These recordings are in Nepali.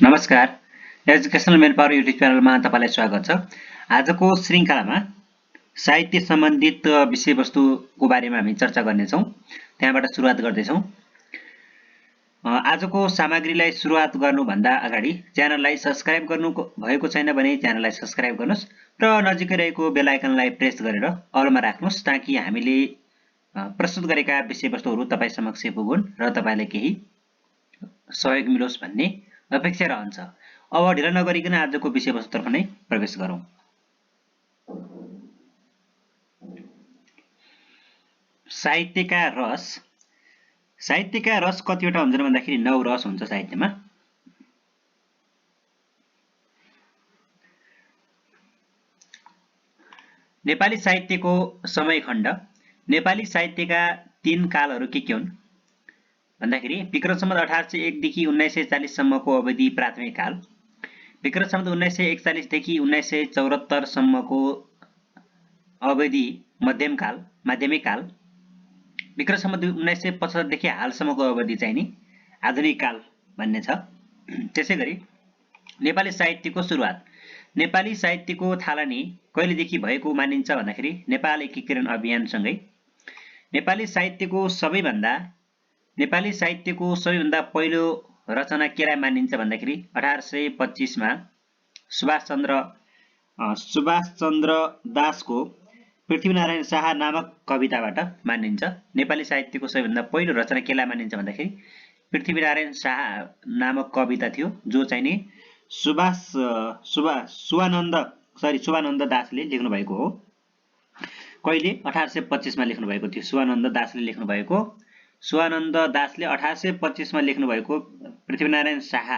नमस्कार। एजुकेशनल मेन पावर युट्युब च्यानलमा तपाईलाई स्वागत छ। आजको श्रृङ्खलामा साहित्य सम्बन्धित विषयवस्तुको बारेमा हामी चर्चा गर्नेछौँ। त्यहाँबाट सुरुवात गर्दैछौँ। आजको सामग्रीलाई सुरुवात गर्नुभन्दा अगाडि च्यानललाई सब्स्क्राइब गर्नु भएको छैन भने च्यानललाई सब्स्क्राइब गर्नुहोस् र नजिकै रहेको बेल आइकनलाई प्रेस गरेर अलमा राख्नुहोस् ताकि हामीले प्रस्तुत गरेका विषयवस्तुहरू तपाईँ समक्ष पुगुन् र तपाईलाई केही सहयोग मिलोस् भन्ने अपेक्षा रहन्छ। अब ढिला नगरिकन आजको विषयवस्तुतर्फ नै प्रवेश गरौँ। साहित्यका रस। साहित्यका रस कतिवटा हुन्छन् भन्दाखेरि 9 रस हुन्छ साहित्यमा। नेपाली साहित्यको समयखण्ड। नेपाली साहित्यका 3 कालहरू के हुन् भन्दाखेरि विक्रम सम्वत 1801 देखि 1940 सम्मको अवधि प्राथमिक काल, विक्रम सम्वत 1941 देखि 1974 सम्मको अवधि मध्यम काल, माध्यमिक काल, विक्रम सम्वत 1975 देखि हालसम्मको अवधि चाहिँ नि आधुनिक काल भन्ने छ। त्यसैगरी नेपाली साहित्यको सुरुवात। नेपाली साहित्यको थालनी कहिलेदेखि भएको मानिन्छ भन्दाखेरि नेपाल एकीकरण अभियानसँगै नेपाली साहित्यको सबैभन्दा पहिलो रचना केलाई मानिन्छ भन्दाखेरि 1825 मा सुभाष चन्द्र दासको पृथ्वीनारायण शाह नामक कविताबाट मानिन्छ। नेपाली साहित्यको सबैभन्दा पहिलो रचना केलाई मानिन्छ भन्दाखेरि पृथ्वीनारायण शाह नामक कविता थियो, जो चाहिँ नि शुभानन्द दासले लेख्नु भएको हो। कहिले 1825 मा लेख्नु भएको थियो। शुभानन्द दासले लेख्नु भएको। शुभानन्द दासले 1825 मा लेख्नु भएको पृथ्वीनारायण शाह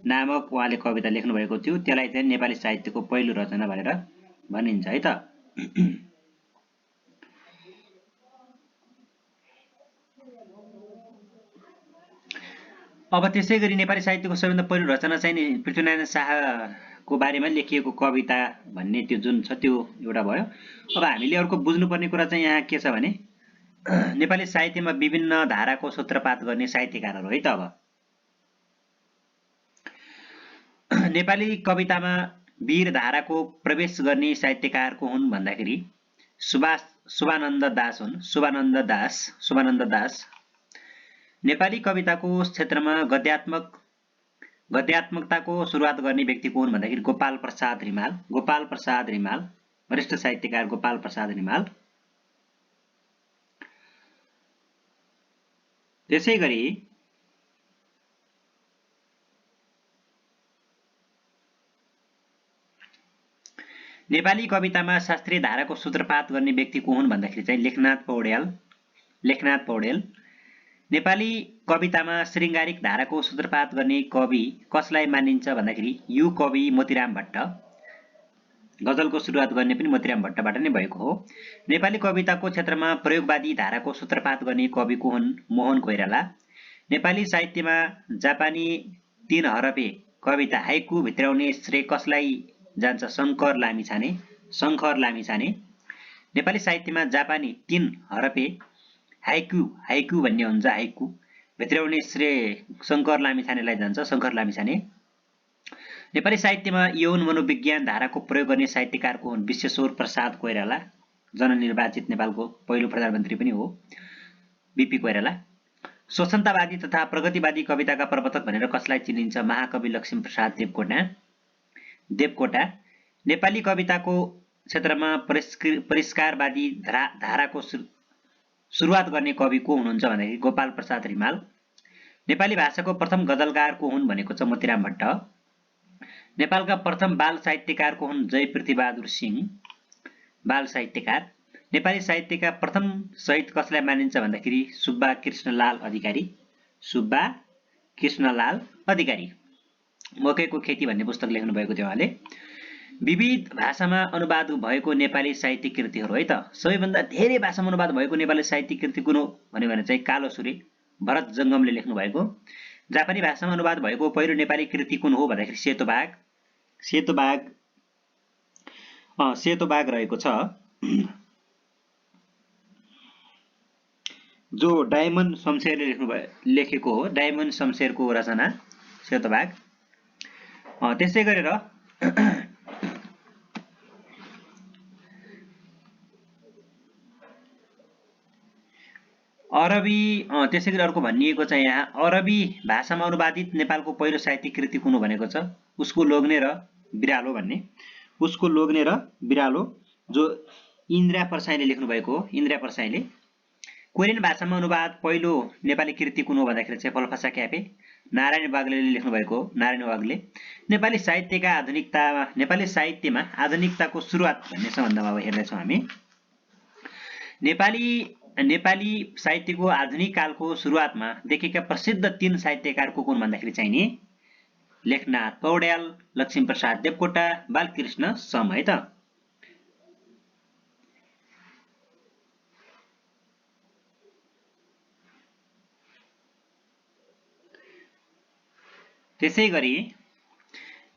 नामक उहाँले कविता लेख्नु भएको थियो। त्यसलाई चाहिँ नेपाली साहित्यको पहिलो रचना भनेर भनिन्छ है त। अब त्यसैगरी नेपाली साहित्यको सबैभन्दा पहिलो रचना चाहिँ नि पृथ्वीनारायण शाहको बारेमा लेखिएको कविता भन्ने त्यो जुन छ त्यो एउटा भयो। अब हामीले अर्को बुझ्नुपर्ने कुरा चाहिँ यहाँ के छ भने नेपाली साहित्यमा विभिन्न धाराको सूत्रपात गर्ने साहित्यकारहरू है त। अब नेपाली कवितामा वीर धाराको प्रवेश गर्ने साहित्यकार को हुन् भन्दाखेरि शुभानन्द दास हुन्। शुभानन्द दास नेपाली कविताको क्षेत्रमा गद्यात्मकताको सुरुवात गर्ने व्यक्ति को हुन् भन्दाखेरि गोपाल प्रसाद रिमाल, वरिष्ठ साहित्यकार गोपाल प्रसाद रिमाल। त्यसैगरी नेपाली कवितामा शास्त्रीय धाराको सूत्रपात गर्ने व्यक्ति को हुन् भन्दाखेरि चाहिँ लेखनाथ पौडेल। नेपाली कवितामा श्रृङ्गारिक धाराको सूत्रपात गर्ने कवि कसलाई मानिन्छ भन्दाखेरि यो कवि मोतीराम भट्ट। गजलको सुरुवात गर्ने पनि मोतीराम भट्टबाट नै भएको हो। नेपाली कविताको क्षेत्रमा प्रयोगवादी धाराको सूत्रपात गर्ने कवि को हुन् मोहन कोइराला। नेपाली साहित्यमा जापानी 3 हरफे कविता हाइकु भित्राउने श्रेय कसलाई जान्छ? शङ्कर लामिछाने। नेपाली साहित्यमा जापानी 3 हरफे हाइकु भन्ने हुन्छ, हाइकु भित्राउने श्रेय शङ्कर लामिछानेलाई जान्छ, शङ्कर लामिछाने। नेपाली साहित्यमा यौन मनोविज्ञान धाराको प्रयोग गर्ने साहित्यकार को हुन् विश्वेश्वर प्रसाद कोइराला, जननिर्वाचित नेपालको पहिलो प्रधानमन्त्री पनि हो बीपी कोइराला। स्वच्छन्दवादी तथा प्रगतिवादी कविताका प्रवर्तक भनेर कसलाई चिनिन्छ? महाकवि लक्ष्मीप्रसाद देवकोटा। नेपाली कविताको क्षेत्रमा परिष्कारवादी धाराको सुरुवात गर्ने कवि को हुनुहुन्छ भन्दाखेरि गोपाल प्रसाद रिमाल। नेपाली भाषाको प्रथम गजलकार को हुन् भनेको छ मोतीराम भट्ट। नेपालका प्रथम बाल साहित्यकार को हुन् जय पृथ्वीबहादुर सिंह, बाल साहित्यकार। नेपाली साहित्यका प्रथम शहीद कसलाई मानिन्छ भन्दाखेरि सुब्बा कृष्णलाल अधिकारी। मकैको खेती भन्ने पुस्तक लेख्नु भएको थियो उहाँले। विविध भाषामा अनुवाद भएको नेपाली साहित्य कृतिहरू है त। सबैभन्दा धेरै भाषामा अनुवाद भएको नेपाली साहित्य कृति कुन हो भन्यो भने चाहिँ कालो सुरे, भरत जङ्गमले लेख्नु भएको। जापानी भाषामा अनुवाद भएको पहिलो नेपाली कृति कुन हो भन्दाखेरि सेतो बाघ रहेको छ, जो डायमन्ड शमशेरले लेखेको हो। डायमन्ड शमशेरको रचना सेतो बाघ। त्यसै गरेर अरबी त्यसै गरी अर्को भनिएको छ यहाँ अरबी भाषामा अनुवादित नेपालको पहिलो साहित्यिक कृति कुन हो भनेको छ उसको लोग्ने र बिरालो भन्ने उसको लोग्ने र बिरालो जो इन्द्रा परसाईले लेख्नु भएको हो इन्द्रा परसाईले कोरियन भाषामा अनुवाद पहिलो नेपाली कृति कुन हो भन्दाखेरि चाहिँ पल्फासा क्याफे नारायण वाग्लेले लेख्नु भएको हो नारायण वाग्ले नेपाली साहित्यमा आधुनिकताको सुरुवात भन्ने सम्बन्धमा अब हेर्दैछौँ हामी नेपाली साहित्यको आधुनिक कालको सुरुवातमा देखेका प्रसिद्ध 3 साहित्यकारको कुन भन्दाखेरि चाहिँ नि लेखनाथ पौड्याल लक्ष्मीप्रसाद देवकोटा बालकृष्ण सम है त त्यसै गरी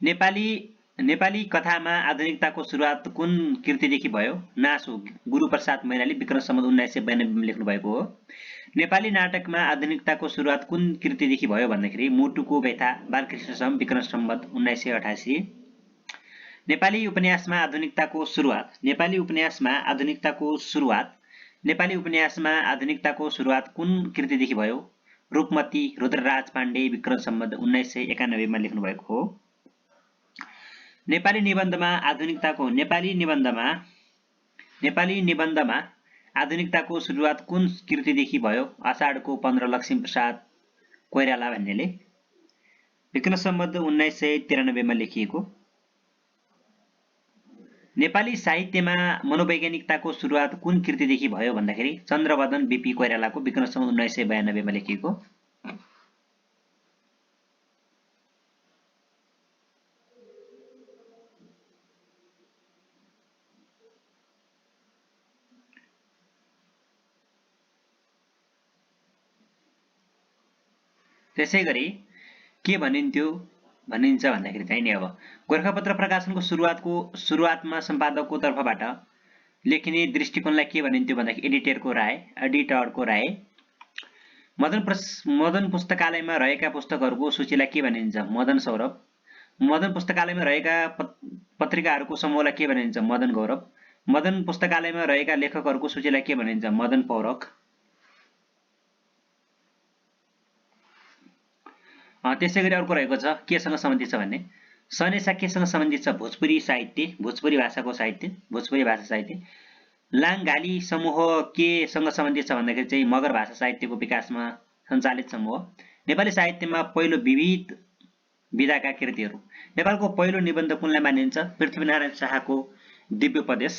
नेपाली कथामा आधुनिकताको सुरुवात कुन कृतिदेखि भयो नासो गुरुप्रसाद मैनाली विक्रम सम्वत 1992 मा लेख्नु भएको हो नेपाली नाटकमा आधुनिकताको सुरुवात कुन कृतिदेखि भयो भन्दाखेरि मुटुको व्यथा बालकृष्ण सम विक्रम सम्वत 1988 नेपाली उपन्यासमा आधुनिकताको सुरुवात कुन कृतिदेखि भयो रूपमती रुद्रराज पाण्डे विक्रम सम्वत 1991 मा लेख्नु भएको हो नेपाली निबन्धमा आधुनिकताको सुरुवात कुन कृतिदेखि भयो आषाढको 15 लक्ष्मीप्रसाद कोइराला भन्नेले विक्रम सम्वत 1993 मा लेखिएको नेपाली साहित्यमा मनोवैज्ञानिकताको सुरुवात कुन कृतिदेखि भयो भन्दाखेरि चन्द्रवदन बीपी कोइरालाको विक्रम सम्वत 1992 मा लेखिएको त्यसै गरी के भनिन्छ भन्दाखेरि चाहिँ नि अब गोरखापत्र प्रकाशनको सुरुवातमा सम्पादकको तर्फबाट लेखिने दृष्टिकोणलाई के भनिन्थ्यो भन्दाखेरि एडिटरको राय मदन पुस्तकालयमा रहेका पुस्तकहरूको सूचीलाई के भनिन्छ मदन सौरभ मदन पुस्तकालयमा रहेका पत्रिकाहरूको समूहलाई के भनिन्छ मदन गौरव मदन पुस्तकालयमा रहेका लेखकहरूको सूचीलाई के भनिन्छ मदन पौरख त्यसै गरी अर्को रहेको छ केसँग सम्बन्धित छ भन्ने सनेसा केसँग सम्बन्धित छ भोजपुरी भाषा साहित्य लाङघाली समूह केसँग सम्बन्धित छ भन्दाखेरि चाहिँ मगर भाषा साहित्यको विकासमा सञ्चालित समूह नेपाली साहित्यमा पहिलो विविध विधाका कृतिहरू नेपालको पहिलो निबन्ध कुनलाई मानिन्छ पृथ्वीनारायण शाहको दिव्योपदेश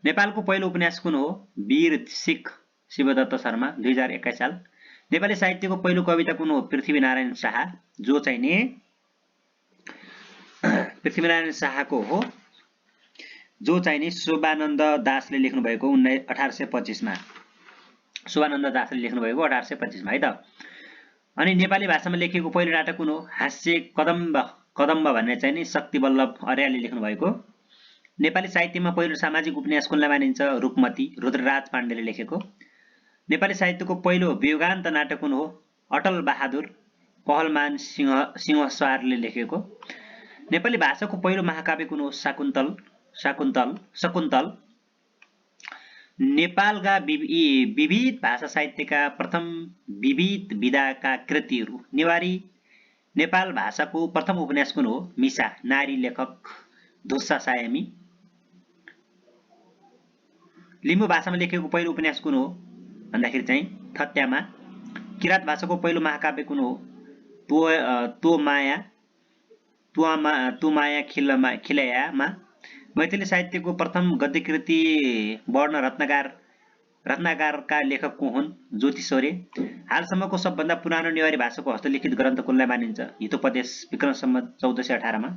नेपालको पहिलो उपन्यास कुन हो वीर सिख शिवदत्त शर्मा 2021 साल नेपाली साहित्यको पहिलो कविता कुन हो पृथ्वीनारायण शाह जो चाहिँ नि पृथ्वीनारायण शाहको हो जो चाहिँ नि शोभानन्द दासले लेख्नु भएको 1825 मा शोभानन्द दासले लेख्नु भएको 1825 मा है त अनि नेपाली भाषामा लेखिएको पहिलो नाटक कुन हो हास्य कदम्ब भन्ने चाहिँ नि शक्तिवल्लभ अर्यालले लेख्नु भएको नेपाली साहित्यमा पहिलो सामाजिक उपन्यास कुनलाई मानिन्छ रूपमती रुद्रराज पाण्डेले लेखेको नेपाली साहित्यको पहिलो वियोगान्त नाटक कुन हो अटल बहादुर पहलमान सिंहस्वारले लेखेको नेपाली भाषाको पहिलो महाकाव्य कुन हो शकुन्तल नेपालका विविध भाषा साहित्यका प्रथम विविध विधाका कृतिहरू नेपाल भाषाको प्रथम उपन्यास कुन हो मिसा नारी लेखक धुस्सा सायमी लिम्बू भाषामा लेखिएको पहिलो उपन्यास कुन हो भन्दाखेरि चाहिँ थत्यामा किरात भाषाको पहिलो महाकाव्य कुन हो तो माया खिलयामा मैथिली साहित्यको प्रथम गद्य कृति वर्ण रत्नाकरका लेखक को हुन् ज्योति सोरे हालसम्मको सबभन्दा पुरानो नेवारी भाषाको हस्तलिखित ग्रन्थ कुनलाई मानिन्छ हितोपदेश विक्रम सम्वत 1418 मा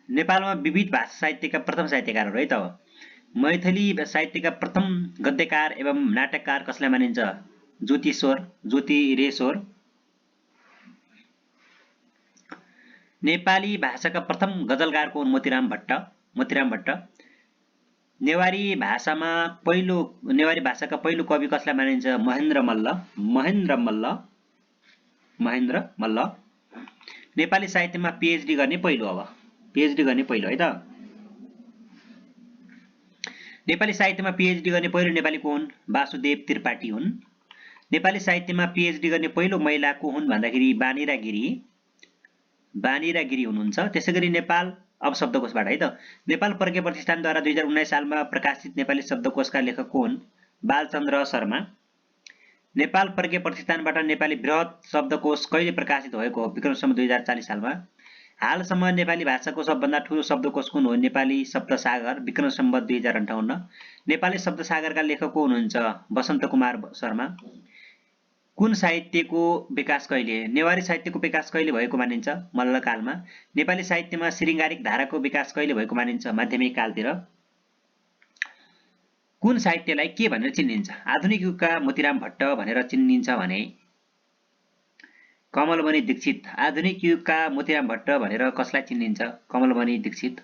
नेपालमा विविध भाषा साहित्यका प्रथम साहित्यकारहरू है त मैथिली साहित्यका प्रथम गद्यकार एवं नाटककार कसलाई मानिन्छ ज्योति रेश्वर नेपाली भाषाका प्रथम गजलकार को मोतीराम भट्ट नेवारी भाषाका पहिलो कवि कसलाई मानिन्छ? महेन्द्र मल्ल। नेपाली साहित्यमा पीएचडी गर्ने पहिलो है त। नेपाली साहित्यमा पीएचडी गर्ने पहिलो नेपाली को हुन्? वासुदेव त्रिपाठी हुन्। नेपाली साहित्यमा पीएचडी गर्ने पहिलो महिला को हुन् भन्दाखेरि बानिरा गिरी हुनुहुन्छ। त्यसैगरी नेपाल अब शब्दकोशबाट है त। नेपाल प्रज्ञा प्रतिष्ठानद्वारा 2019 सालमा प्रकाशित नेपाली शब्दकोशका लेखक को हुन्? बालचन्द्र शर्मा। नेपाल प्रज्ञा प्रतिष्ठानबाट नेपाली बृहत शब्दकोश कहिले प्रकाशित भएको हो? विक्रमसम्म 2040 सालमा। हालसम्म नेपाली भाषाको सबभन्दा ठूलो शब्दकोश कुन हो? नेपाली शब्दसागर, विक्रमसम्म 2058। नेपाली शब्दसागरका लेखक को हुनुहुन्छ? वसन्त कुमार शर्मा। कुन साहित्यको विकास कहिले? नेवारी साहित्यको विकास कहिले भएको मानिन्छ? मल्लकालमा। नेपाली साहित्यमा श्रृङ्गारिक धाराको विकास कहिले भएको मानिन्छ? माध्यमिक कालतिर। कुन साहित्यलाई के भनेर चिनिन्छ? आधुनिक युगका मोतीराम भट्ट भनेर चिनिन्छ भने कमलमणि दीक्षित। आधुनिक युगका मोतीराम भट्ट भनेर कसलाई चिनिन्छ? कमलमणि दीक्षित।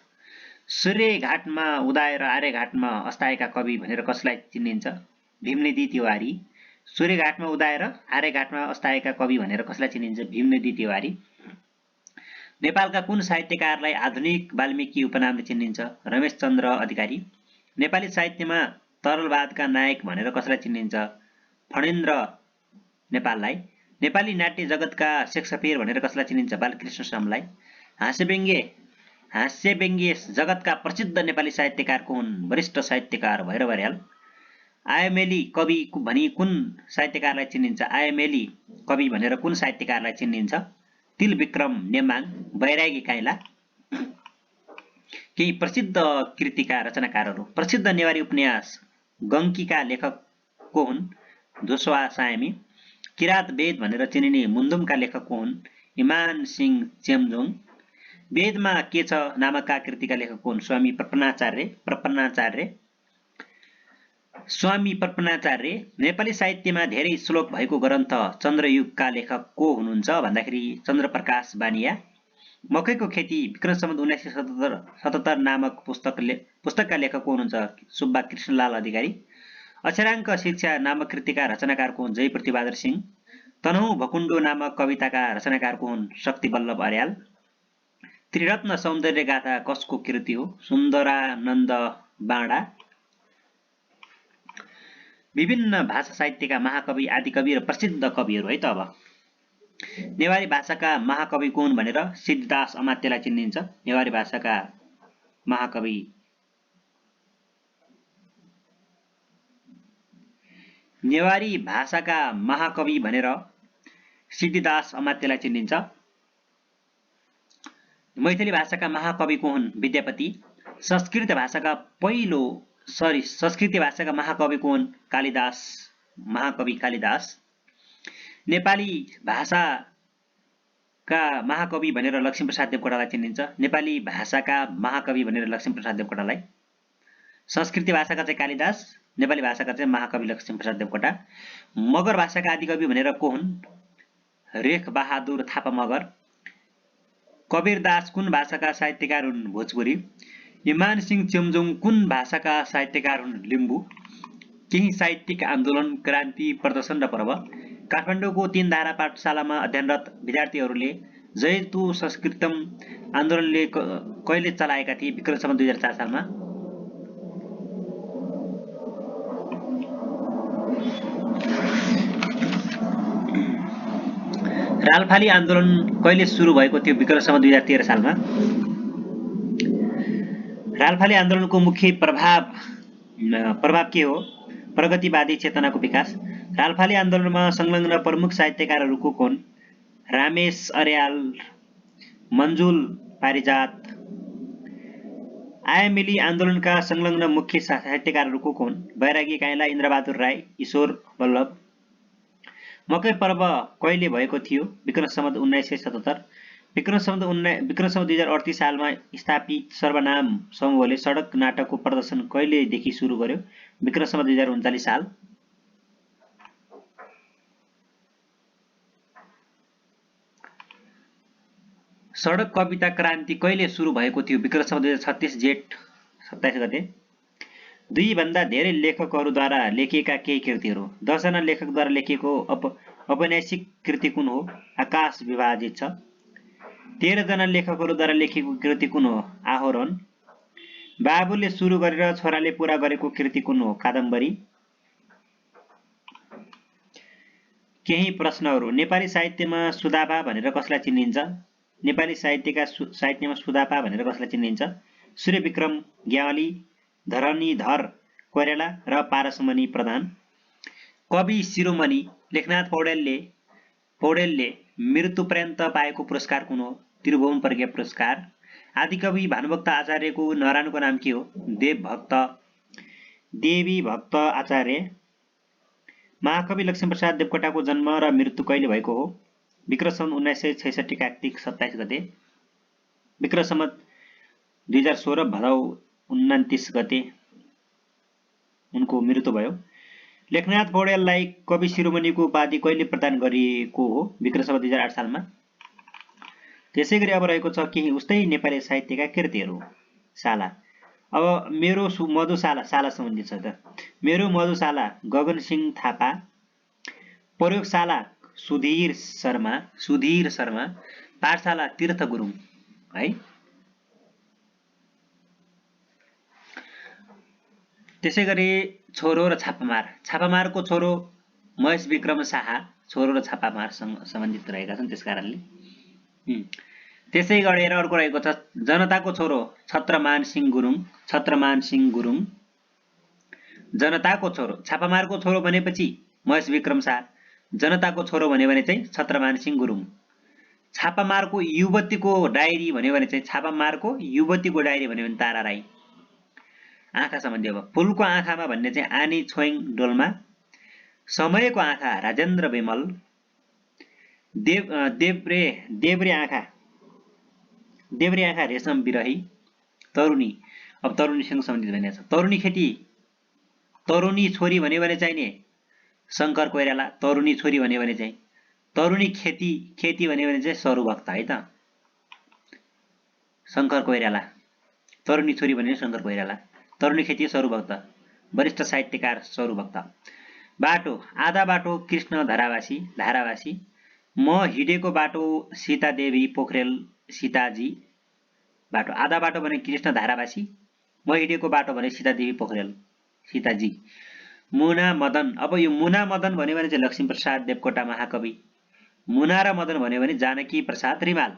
सूर्यघाटमा उदाए र आर्यघाटमा अस्ताएका कवि भनेर कसलाई चिनिन्छ? भीमनिधि तिवारी। सूर्यघाटमा उदाएर आर्यघाटमा अस्ताएका कवि भनेर कसलाई चिनिन्छ? भीमनिधि तिवारी। नेपालका कुन साहित्यकारलाई आधुनिक वाल्मीकि उपनामले चिनिन्छ? रमेशचन्द्र अधिकारी। नेपाली साहित्यमा तरलवादका नायक भनेर कसलाई चिनिन्छ? फणेन्द्र नेपाललाई। नेपाली नाट्य जगतका शेक्सपियर भनेर कसलाई चिनिन्छ? बालकृष्ण समलाई। हास्यव्यङ्ग्य जगतका प्रसिद्ध नेपाली साहित्यकार को हुन्? वरिष्ठ साहित्यकार भैरव अर्याल। आयमेली कवि भनी कुन साहित्यकारलाई चिनिन्छ? आयमेली कवि भनेर कुन साहित्यकारलाई चिनिन्छ? तिलविक्रम नेमाङ। बैरागी काइला। केही प्रसिद्ध कृतिका रचनाकारहरू। प्रसिद्ध नेवारी उपन्यास गङ्कीका लेखक को हुन्? धुसवा सायमी। किरात वेद भनेर चिनिने मुन्दुमका लेखक को हुन्? इमान सिंह चेम्जोङ। वेदमा के छ नामकका कृतिका लेखक को हुन्? स्वामी प्रपन्नाचार्य। नेपाली साहित्यमा धेरै श्लोक भएको ग्रन्थ चन्द्रयुगका लेखक को हुनुहुन्छ भन्दाखेरि चन्द्रप्रकाश बानिया। मकैको खेती विक्रमसम्म 1977 नामक पुस्तकका लेखक को हुनुहुन्छ? सुब्बा कृष्णलाल अधिकारी। अक्षराङ्क शिक्षा नामक कृतिका रचनाकार को हुन्? जय प्रतिबहादुर सिंह। तनहुँ भकुण्डो नामक कविताका रचनाकार को हुन्? शक्तिवल्लभ अर्याल। त्रिरत्न सौन्दर्य गाथा कसको कृति हो? सुन्दरानन्द बाँडा। विभिन्न भाषा साहित्यका महाकवि, आदिकवि र प्रसिद्ध कविहरू है त। अब नेवारी भाषाका महाकवि को हुन् भनेर सिद्धिदास अमात्यलाई चिनिन्छ। नेवारी भाषाका महाकवि भनेर सिद्धिदास अमात्यलाई चिनिन्छ। मैथिली भाषाका महाकवि को हुन्? विद्यापति। संस्कृत भाषाका महाकवि को हुन्? महाकवि कालिदास। नेपाली भाषाका महाकवि भनेर लक्ष्मीप्रसाद देवकोटालाई चिनिन्छ। नेपाली भाषाका महाकवि भनेर लक्ष्मीप्रसाद देवकोटालाई। संस्कृत भाषाका चाहिँ कालिदास, नेपाली भाषाका चाहिँ महाकवि लक्ष्मीप्रसाद देवकोटा। मगर भाषाका आदिकवि भनेर को हुन्? रेख बहादुर थापा मगर। कबीरदास कुन भाषाका साहित्यकार हुन्? भोजपुरी। इमान सिंह चेम्जोङ कुन भाषाका साहित्यकार हुन्? लिम्बू। केही साहित्यिक आन्दोलन, क्रान्ति, प्रदर्शन र पर्व। काठमाडौँको 3 धारा पाठशालामा अध्ययनरत विद्यार्थीहरूले जय तु संस्कृतम आन्दोलनले कहिले चलाएका थिए? विक्रमसम्म 2004 सालमा। रालफाली आन्दोलन कहिले सुरु भएको थियो? विक्रमसम्म 2013 सालमा। रालफाली आन्दोलनको मुख्य प्रभाव के हो? प्रगतिवादी चेतनाको विकास। रालफाली आन्दोलनमा संलग्न प्रमुख साहित्यकारहरू को हुन्? रामेश अर्याल, मन्जुल पारिजात। आयमेली आन्दोलनका संलग्न मुख्य साहित्यकारहरू को हुन्? बैरागी काइला, इन्द्रबहादुर राई, ईश्वर वल्लभ। मकै पर्व कहिले भएको थियो? विक्रमसम्म 1977। विक्रमसम्म 2038 सालमा स्थापित सर्वनाम समूहले सडक नाटकको प्रदर्शन कहिलेदेखि सुरु गर्यो? विक्रमसम्म 2039 साल। सडक कविता क्रान्ति कहिले सुरु भएको थियो? विक्रमसम्म 2036 जेठ 27 गते। दुई भन्दा धेरै लेखकहरूद्वारा लेखिएका केही कृतिहरू 10 जना लेखकद्वारा लेखिएको औपन्यासिक कृति कुन हो? आकाश विभाजित छ। 13 जना लेखकहरूद्वारा लेखिएको कृति कुन हो? आहोरण। बाबुले सुरु गरेर छोराले पूरा गरेको कृति कुन हो? कादम्बरी। केही प्रश्नहरू। नेपाली साहित्यमा सुदापा भनेर कसलाई चिनिन्छ? नेपाली साहित्यमा सुदापा भनेर कसलाई चिनिन्छ? सूर्यविक्रम ज्ञवाली, धरणीधर कोइराला र पारसमणि प्रधान। कवि शिरोमणि लेखनाथ पौडेलले मृत्युपर्यन्त पाएको पुरस्कार कुन हो? त्रिभुवन प्रज्ञा पुरस्कार। आदिकवि भानुभक्त आचार्यको नरानको नाम के हो? देवी भक्त आचार्य। महाकवि लक्ष्मीप्रसाद देवकोटाको जन्म र मृत्यु कहिले भएको हो? विक्रम सम्वत 1966 कार्तिक 27 गते। विक्रम सम्वत 2016 भदौ 29 गते उनको मृत्यु भयो। लेखनाथ पौड्याललाई कवि शिरोमणिको उपाधि कहिले प्रदान गरिएको हो? विक्रम सम्वत 2008 सालमा। त्यसैगरी अब रहेको छ केही उस्तै नेपाली साहित्यका कृतिहरू। साला। अब मेरो मधुशाला साला सम्बन्धित छ त। मेरो मधुशाला गगनसिंह थापा। प्रयोगशाला सुधीर शर्मा। पाठशाला तीर्थ गुरुङ है। त्यसैगरी छोरो र छापामार। छापामारको छोरो महेश विक्रम शाह छोरो र छापामारसँग सम्बन्धित रहेका छन् त्यस कारणले। त्यसै गरेर अर्को रहेको छ जनताको छोरो छत्रमान सिंह गुरुङ। जनताको छोरो छापामारको छोरो भनेपछि महेश विक्रम शाह, जनताको छोरो भन्यो भने चाहिँ छत्रमान सिंह गुरुङ। छापामारको युवतीको डायरी भन्यो भने तारा राई। आँखा सम्बन्धी अब फुलको आँखामा भन्ने चाहिँ आनी छोइङ डोल्मा। समयको आँखा राजेन्द्र विमल। देब्रे आँखा रेशम बिरही। तरुणी अब तरुणीसँग सम्बन्धित भनेको छ। तरुणी छोरी भन्यो भने चाहिने शङ्कर कोइराला। तरुणी छोरी भन्यो भने चाहिँ तरुणी खेती भन्यो भने चाहिँ सरुभक्त है त शङ्कर कोइराला। तरुणी छोरी भन्यो शङ्कर कोइराला। तरुणी खेती सरुभक्त वरिष्ठ साहित्यकार सरुभक्त। बाटो आधा बाटो कृष्ण धारावासी। म हिडेको बाटो सीतादेवी पोखरेल सीताजी। बाटो आधा बाटो भने कृष्ण धारावासी, म हिडेको बाटो भने सीतादेवी पोखरेल सीताजी। मुना मदन अब यो मुना मदन भन्यो भने चाहिँ लक्ष्मीप्रसाद देवकोटा महाकवि। मुना र मदन भन्यो भने जानकी प्रसाद रिमाल।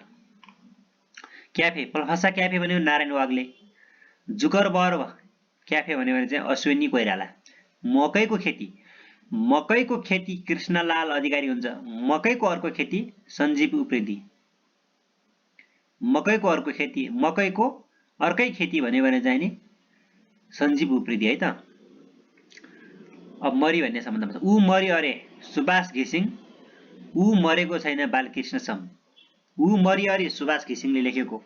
क्याफे पल्फसा क्याफे भन्यो भने नारायण वाग्ले। जुकरबर्ग क्याफे भन्यो भने चाहिँ अश्विनी कोइराला। मकैको खेती कृष्णलाल अधिकारी हुन्छ। मकैको अर्को खेती सञ्जीव उप्रेती। मकैको अर्कै खेती भन्यो भने चाहिँ नि सञ्जीव उप्रेती है त। अब मरी भन्ने सम्बन्धमा छ। ऊ मरी अरे सुभाष घिसिङ। ऊ मरेको छैन बालकृष्ण सम। ऊ मरी अरे सुभाष घिसिङले लेखेको।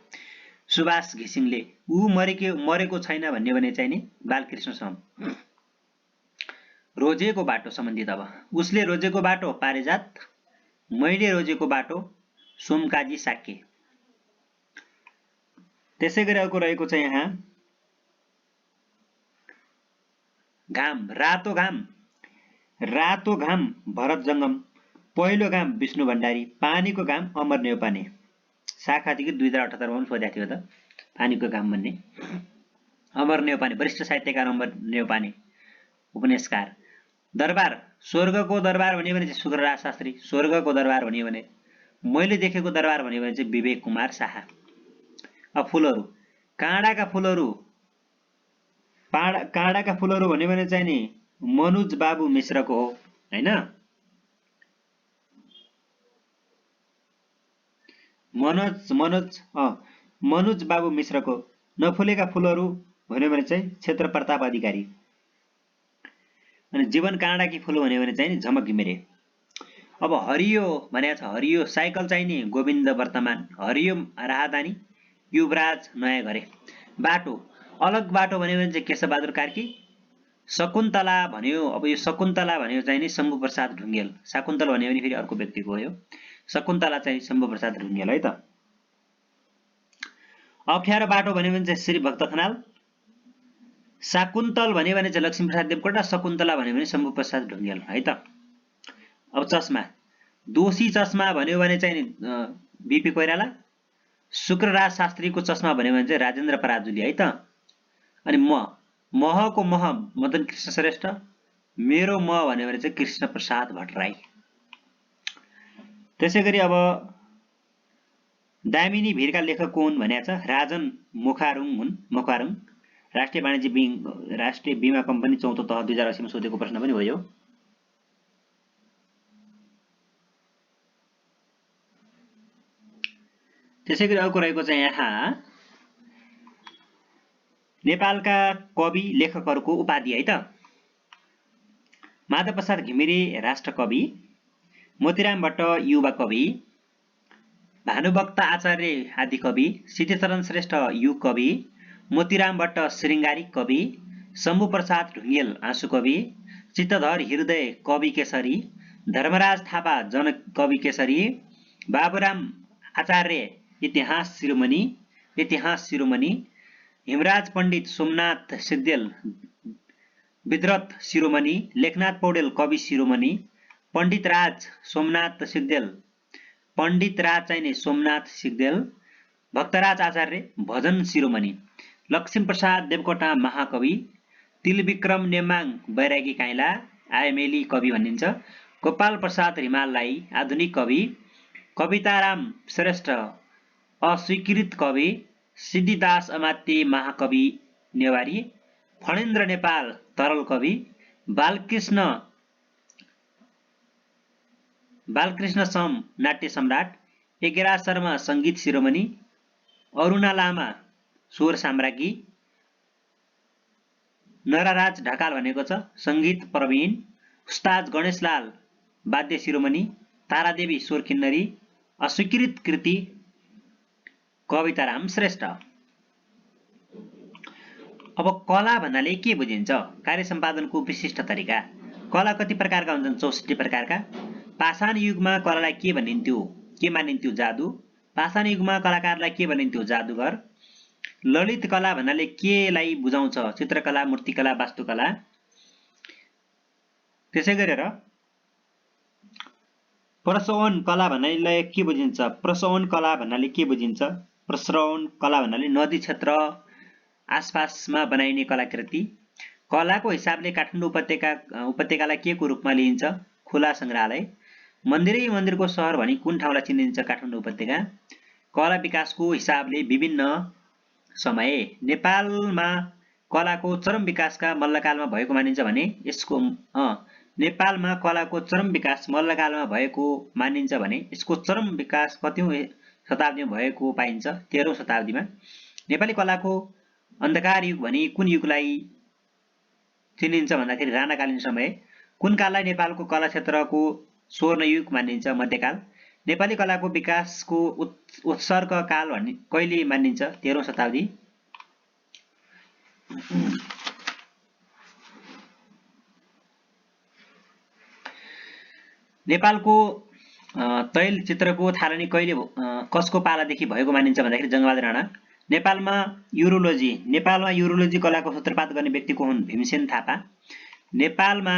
सुभाष घिसिङले ऊ मरेको छैन भन्ने भने चाहिँ नि बालकृष्ण सम। रोजेको बाटो सम्बन्धित अब उसले रोजेको बाटो पारिजात। मैले रोजेको बाटो सोमकाजी साक्य। त्यसै गरी अर्को रहेको छ यहाँ घाम रातो घाम भरत जङ्गम। पहिलो घाम विष्णु भण्डारी। पानीको घाम अमर नेउपाने। शाखादेखि 2078 मा सोधेको थियो त पानीको घाम भन्ने। अमर नेउपाने वरिष्ठ साहित्यकार अमर नेउपाने उपन्यासकार। दरबार स्वर्गको दरबार भन्यो भने चाहिँ सुखराज शास्त्री। स्वर्गको दरबार भन्यो भने मैले देखेको दरबार भन्यो भने चाहिँ विवेक कुमार शाह। अब फुलहरू काँडाका फुलहरू भन्यो भने चाहिँ नि मनोज बाबु मिश्रको हो हैन। मनोज बाबु मिश्रको। नफुलेका फुलहरू भन्यो भने चाहिँ क्षेत्र प्रताप अधिकारी। अनि जीवन काँडाकी फुल भन्यो भने चाहिँ नि झमक घिमिरे। अब हरियो भनेको छ हरियो साइकल चाहिने गोविन्द वर्तमान। हरियो राहदानी युवराज नयाँ घरे। बाटो अलग बाटो भन्यो भने चाहिँ केशबहादुर कार्की। शकुन्तला भन्यो अब यो शकुन्तला भन्यो चाहिँ नि शम्भु प्रसाद ढुङ्गेल। शाकुन्तल भन्यो भने फेरि अर्को व्यक्तिको हो यो। शकुन्तला चाहिँ शम्भु प्रसाद ढुङ्गेल है त। अप्ठ्यारो बाटो भन्यो भने चाहिँ श्री भक्त खनाल। शाकुन्तल भन्यो भने चाहिँ लक्ष्मीप्रसाद देवकोटा, शकुन्तला भन्यो भने शम्भुप्रसाद ढुङ्गेल है त। अब चस्मा, दोषी चस्मा भन्यो भने चाहिँ बीपी कोइराला, शुक्रराज शास्त्रीको चस्मा भन्यो भने चाहिँ राजेन्द्र पराजुली है त। अनि महको मह मदन कृष्ण श्रेष्ठ, मेरो म भन्यो भने चाहिँ कृष्ण प्रसाद भट्टराई। त्यसैगरी अब दामिनी भिरका लेखक को हुन् भनेको छ, राजन मुखारुङ हुन्। मुखारुङ राष्ट्रिय बीमा कम्पनी चौथो तह 2080 मा सोधेको प्रश्न पनि हो यो। त्यसैगरी अर्को रहेको चाहिँ यहाँ नेपालका कवि लेखकहरूको उपाधि है त। माधव प्रसाद घिमिरे राष्ट्र कवि, मोतीराम भट्ट युवा कवि, भानुभक्त आचार्य आदि कवि, सिद्धिचरण श्रेष्ठ युग कवि, मोतीराम भट्ट श्रृंगारिक कवि, शम्भु प्रसाद ढुङ्गेल आँसु कवि, चित्तधर हृदय कवि केसरी, धर्मराज थापा जन कवि केसरी, बाबुराम आचार्य इतिहास शिरोमणि, हिमराज पण्डित सोमनाथ सिग्देल विद्रत शिरोमणि, लेखनाथ पौडेल कवि शिरोमणि, पण्डित राज चाहिने सोमनाथ सिग्देल, भक्तराज आचार्य भजन शिरोमणि, लक्ष्मीप्रसाद देवकोटा महाकवि, तिलविक्रम नेमाङ बैरागी काइला आयमेली कवि भनिन्छ, गोपाल प्रसाद रिमाललाई आधुनिक कवि, कविताराम श्रेष्ठ अस्वीकृत कवि, सिद्धिदास अमात्य महाकवि नेवारी, फणेन्द्र नेपाल तरल कवि, बालकृष्ण सम नाट्य सम्राट, यज्ञराज शर्मा संगीत शिरोमणि, अरुणा लामा स्वर साम्राज्ञी, नराराज ढकाल भनेको छ संगीत प्रवीण, उस्ताद गणेशलाल वाद्य शिरोमणि, तारादेवी स्वर किन्नरी, अस्वीकृत कृति कविताराम श्रेष्ठ। अब कला भन्नाले के बुझिन्छ? कार्य सम्पादनको विशिष्ट तरिका। कला कति प्रकारका हुन्छन्? 64 प्रकारका। पाषाण युगमा कलालाई के भनिन्थ्यो? के मानिन्थ्यो? जादु। पाषाण युगमा कलाकारलाई के भनिन्थ्यो? जादुगर। ललित कला भन्नाले केलाई बुझाउँछ? चित्रकला, मूर्तिकला, वास्तुकला। त्यसै गरेर प्रसवन कला भन्नाले के बुझिन्छ? प्रसवन कला भन्नाले के बुझिन्छ? प्रसवन कला भन्नाले नदी क्षेत्र आसपासमा बनाइने कलाकृति। कलाको हिसाबले काठमाडौँ उपत्यकालाई के को रूपमा लिइन्छ? खुला संग्रहालय। मन्दिरै मन्दिरको सहर भनी कुन ठाउँलाई चिनिन्छ? काठमाडौँ उपत्यका। कला विकासको हिसाबले विभिन्न समय। नेपालमा कलाको चरम विकासका मल्लकालमा भएको मानिन्छ भने यसको नेपालमा कलाको चरम विकास मल्लकालमा भएको मानिन्छ भने यसको चरम विकास कतिौं शताब्दीमा भएको पाइन्छ? 13औं शताब्दीमा। नेपाली कलाको अन्धकार युग भनी कुन युगलाई चिनिन्छ भन्दाखेरि राणाकालीन समय। कुन काललाई नेपालको कला क्षेत्रको स्वर्ण युग मानिन्छ? मध्यकाल। नेपाली कलाको विकासको उत्सर्ग काल भन्ने कहिले मानिन्छ? 13औं शताब्दी। नेपालको तैल चित्रको थालनी कहिले कसको पालादेखि भएको मानिन्छ भन्दाखेरि जङ्गबहादुर राणा। नेपालमा युरोलोजी कलाको सूत्रपात गर्ने व्यक्ति को हुन्? भीमसेन थापा। नेपालमा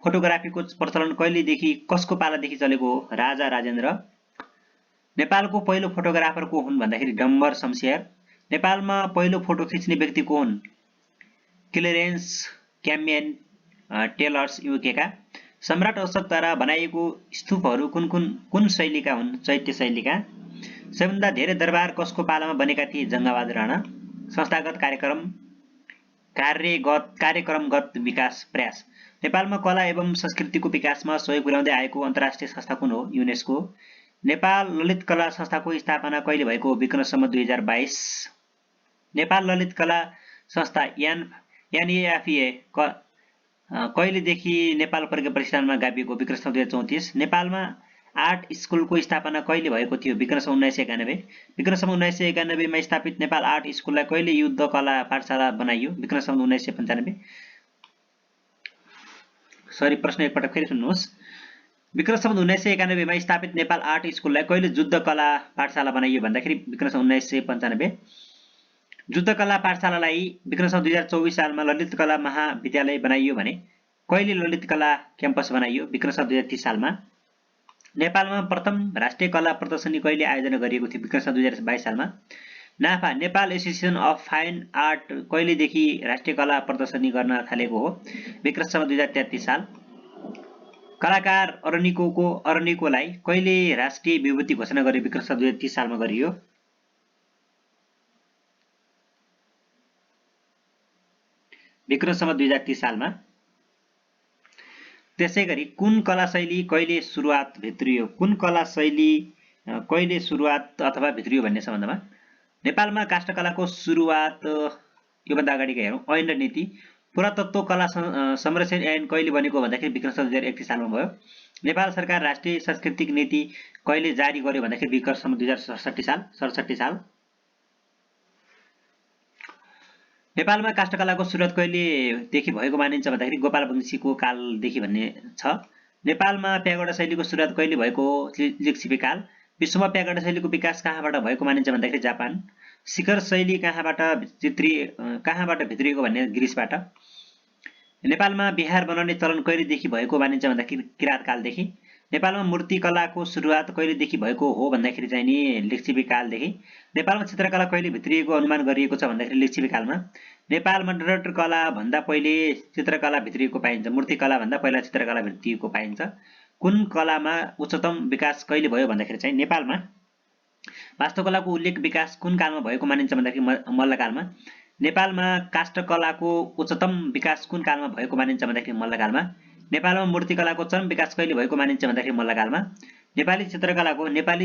फोटोग्राफीको प्रचलन कहिलेदेखि कसको पालादेखि चलेको हो? राजा राजेन्द्र। नेपालको पहिलो फोटोग्राफर को हुन् भन्दाखेरि डम्बर शमशेर। नेपालमा पहिलो फोटो खिच्ने व्यक्ति को हुन्? Clearance क्याम्यन tailors युकेका। सम्राट अशोकद्वारा बनाइएको स्तूपहरू कुन शैलीका हुन्? चैत्य शैलीका। सबैभन्दा धेरै दरबार कसको पालामा बनेका थिए? जङ्गबहादुर राणा। संस्थागत कार्यक्रमगत विकास प्रयास। नेपालमा कला एवं संस्कृतिको विकासमा सहयोग पुर्याउँदै आएको अन्तर्राष्ट्रिय संस्था कुन हो? युनेस्को। नेपाल ललित कला संस्थाको स्थापना कहिले भएको? विक्रम सम्वत 2022। नेपाल ललित कला संस्था NAFA कहिलेदेखि नेपाल प्रज्ञा प्रतिष्ठानमा गाभिएको? विक्रम सम्वत 2034। नेपालमा आर्ट स्कुलको स्थापना कहिले भएको थियो? विक्रम सम्वत 1991। विक्रम सम्वत 1991 मा स्थापित नेपाल आर्ट स्कुललाई कहिले युद्ध कला पाठशाला बनाइयो? विक्रम सम्वत 1995। सरी, प्रश्न एकपटक फेरि सुन्नुहोस्। विक्रम सम्वत 1991 मा स्थापित नेपाल आर्ट स्कुललाई कहिले युद्ध कला पाठशाला बनाइयो भन्दाखेरि विक्रम सम्वत 1995। युद्धकला पाठशालालाई विक्रम 2024 सालमा ललित कला महाविद्यालय बनाइयो भने कहिले ललित कला क्याम्पस बनाइयो? विक्रम 2030 सालमा। नेपालमा प्रथम राष्ट्रिय कला प्रदर्शनी कहिले आयोजना गरिएको थियो? विक्रम 2022 सालमा। नाफा Nepal association of fine art कहिलेदेखि राष्ट्रिय कला प्रदर्शनी गर्न थालेको हो? विक्रम 2033 साल। कलाकार अरनिकोलाई कहिले राष्ट्रिय विभूति घोषणा गर्यो? विक्रम 2030 सालमा गरियो। विक्रम 2030 सालमा। त्यसैगरी कुन कला शैली कहिले सुरुवात भित्रियो? कुन कला शैली कहिले सुरुवात अथवा भित्रियो भन्ने सम्बन्धमा नेपालमा काष्ठकलाको सुरुवात योभन्दा अगाडिको हेरौँ। ऐन र नीति पुरातत्व कला संरक्षण ऐन कहिले बनेको भन्दाखेरि विक्रम 2031 सालमा भयो। नेपाल सरकार राष्ट्रिय सांस्कृतिक नीति कहिले जारी गर्यो भन्दाखेरि विक्रम 2067 साल। नेपालमा काष्ठकलाको सुरुवात कहिलेदेखि भएको मानिन्छ भन्दाखेरि गोपाल वंशीको कालदेखि भन्ने छ। नेपालमा प्यागोडा शैलीको सुरुवात कहिले भएको हो? लिच्छवी काल। विश्वमा प्यागोडा शैलीको विकास कहाँबाट भएको मानिन्छ भन्दाखेरि जापान। शिखर शैली कहाँबाट भित्रिएको भन्ने ग्रिसबाट। नेपालमा बिहार बनाउने चलन कहिलेदेखि भएको मानिन्छ भन्दाखेरि किराँत कालदेखि। नेपालमा मूर्तिकलाको सुरुवात कहिलेदेखि भएको हो भन्दाखेरि चाहिँ नि लिच्छवी कालदेखि। नेपालमा चित्रकला कहिले भित्रिएको अनुमान गरिएको छ भन्दाखेरि लिच्छवी कालमा। नेपालमा डोरट कला भन्दा पहिले चित्रकला भित्रिएको पाइन्छ। मूर्तिकला भन्दा पहिला चित्रकला भित्रिएको पाइन्छ। कुन कलामा उच्चतम विकास कहिले भयो भन्दाखेरि चाहिँ नेपालमा वास्तुकलाको उल्लेख विकास कुन कालमा भएको मानिन्छ भन्दाखेरि मल्लकालमा। नेपालमा काष्ठकलाको उच्चतम विकास कुन कालमा भएको मानिन्छ भन्दाखेरि मल्लकालमा। नेपालमा मूर्तिकलाको चरम विकास कहिले भएको मानिन्छ भन्दाखेरि मल्लकालमा। नेपाली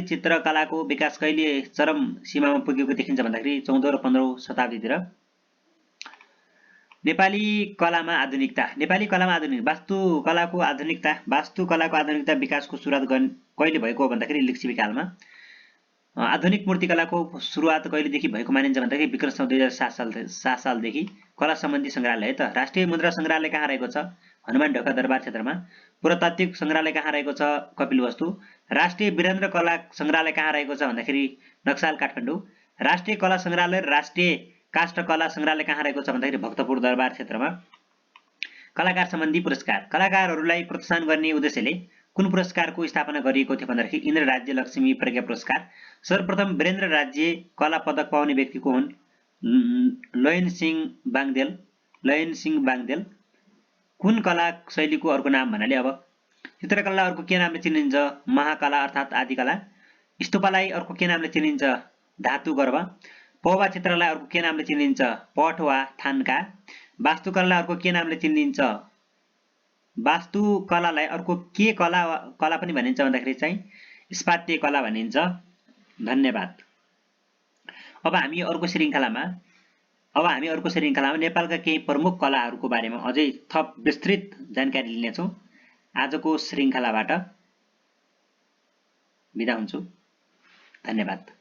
चित्रकलाको विकास कहिले चरम सीमामा पुगेको देखिन्छ भन्दाखेरि 14 र 15औं शताब्दीतिर। नेपाली कलामा आधुनिक वास्तुकलाको आधुनिकता विकासको सुरुवात कहिले भएको हो भन्दाखेरि लिच्छवी कालमा। आधुनिक मूर्तिकलाको सुरुवात कहिलेदेखि भएको मानिन्छ भन्दाखेरि विक्रम 2007 सालदेखि। कला सम्बन्धी सङ्ग्रहालय है त। राष्ट्रिय मुद्रा सङ्ग्रहालय कहाँ रहेको छ? हनुमान ढोका दरबार क्षेत्रमा। पुरातात्विक सङ्ग्रहालय कहाँ रहेको छ? कपिलवस्तु। राष्ट्रिय वीरेन्द्र कला सङ्ग्रहालय कहाँ रहेको छ भन्दाखेरि नक्साल काठमाडौँ। राष्ट्रिय कला सङ्ग्रहालय र राष्ट्रिय काष्ठकला सङ्ग्रहालय कहाँ रहेको छ भन्दाखेरि भक्तपुर दरबार क्षेत्रमा। कलाकार सम्बन्धी पुरस्कार कलाकारहरूलाई प्रोत्साहन गर्ने उद्देश्यले कुन पुरस्कारको स्थापना गरिएको थियो भन्दाखेरि इन्द्र राज्य लक्ष्मी प्रज्ञा पुरस्कार। सर्वप्रथम वीरेन्द्र राज्य कला पदक पाउने व्यक्ति को हुन्? लयन सिंह बाङदेल। कुन कला शैलीको अर्को नाम भन्नाले अब चित्रकला अर्को के नामले चिनिन्छ? महाकला अर्थात् आदिकला। स्तूपलाई अर्को के नामले चिनिन्छ? धातु गर्भ। पौवा चित्रलाई अर्को के नामले चिनिन्छ? पट वा थान्का। वास्तुकलालाई अर्को के नामले चिनिन्छ? वास्तुकलालाई अर्को के कला पनि भनिन्छ भन्दाखेरि चाहिँ स्थापत्य कला भनिन्छ। धन्यवाद। अब हामी अर्को श्रृङ्खलामा नेपालका केही प्रमुख कलाहरूको बारेमा अझै थप विस्तृत जानकारी लिनेछौँ। आजको श्रृङ्खलाबाट बिदा हुन्छु। धन्यवाद।